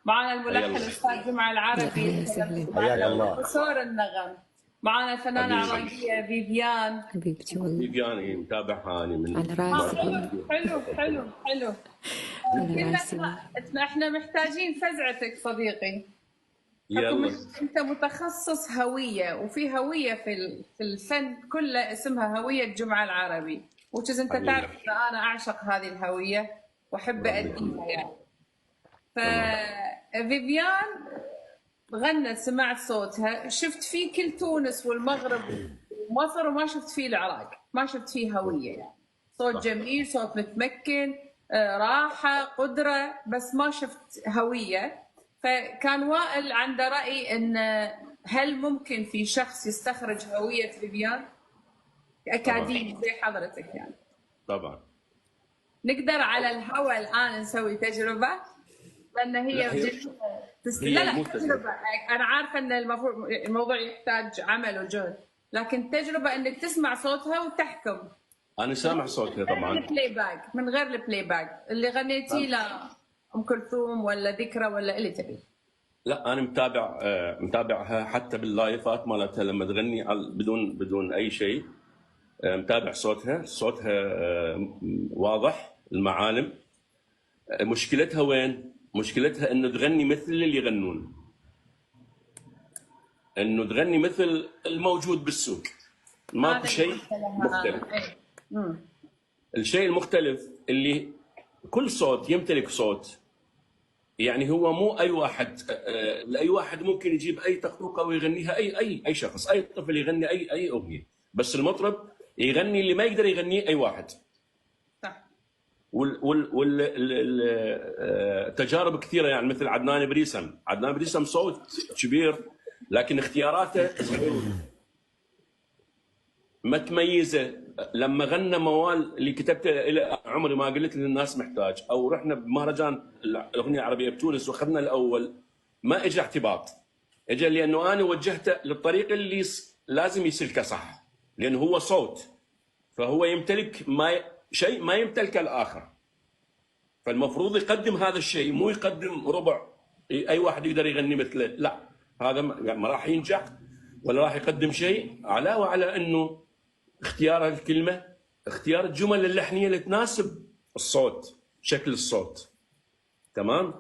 معنا الملحن حيا الله. الاستاذ جمعه العربي، حياك الله. بروفيسور النغم. معنا الفنانه حبيبي. العراقيه فيفيان. حبيبتي والله فيفيان إيه، متابعها أنا من على راسي. حلو حلو حلو. على راسي. احنا محتاجين فزعتك صديقي. يلا. انت متخصص هويه، وفي هويه في الفن كله اسمها هويه جمعه العربي، وجز انت حبيبي. تعرف ان انا اعشق هذه الهويه واحب اديها يعني. ففيفيان غنت، سمعت صوتها، شفت فيه كل تونس والمغرب ومصر، وما شفت فيه العراق، ما شفت فيه هويه يعني. صوت جميل، صوت متمكن، راحه، قدره، بس ما شفت هويه. فكان وائل عنده رأي ان هل ممكن في شخص يستخرج هوية فيفيان أكاديمي زي حضرتك يعني؟ طبعا. نقدر على الهواء الآن نسوي تجربة، لأن هي لا تجربة. أنا عارفة أن الموضوع يحتاج عمل وجهد، لكن تجربة أنك تسمع صوتها وتحكم. أنا سامع صوتها طبعا. من غير البلاي باك اللي غنيتيه ام كلثوم ولا ذكرى ولا اللي تبي. لا انا متابعها حتى باللايفات مالتها لما تغني بدون اي شيء. متابع صوتها واضح المعالم. مشكلتها وين؟ مشكلتها انه تغني مثل اللي يغنون، انه تغني مثل الموجود بالسوق، ماكو شيء مختلف. الشيء المختلف اللي كل صوت يمتلك صوت، يعني هو مو اي واحد، لاي واحد ممكن يجيب اي طقطوقه ويغنيها، اي شخص، اي طفل يغني اي اغنيه، بس المطرب يغني اللي ما يقدر يغنيه اي واحد. صح. والتجارب كثيره، يعني مثل عدنان بريسم صوت كبير لكن اختياراته ما تميزه. لما غنى موال اللي كتبته الى عمري ما قلت للناس محتاج، او رحنا بمهرجان الاغنيه العربيه بتونس واخذنا الاول، ما اجى اعتباط، اجى لانه انا وجهته للطريق اللي لازم يسلكه صح، لانه هو صوت، فهو يمتلك شيء ما يمتلكه الاخر، فالمفروض يقدم هذا الشيء، مو يقدم ربع اي واحد يقدر يغني مثله. لا، هذا ما راح ينجح ولا راح يقدم شيء. علاوه على انه اختيار الكلمه، اختيار الجمل اللحنيه اللي تناسب الصوت، شكل الصوت. تمام؟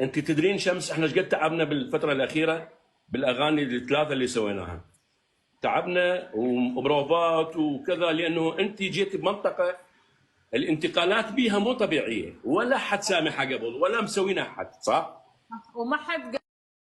انت تدرين شمس احنا ايش قد تعبنا بالفتره الاخيره بالاغاني الثلاثه اللي سويناها. تعبنا وبروفات وكذا، لانه انت جيت بمنطقه الانتقالات بيها مو طبيعيه، ولا حد سامحها قبل ولا مسوينها حد، صح؟ وما حد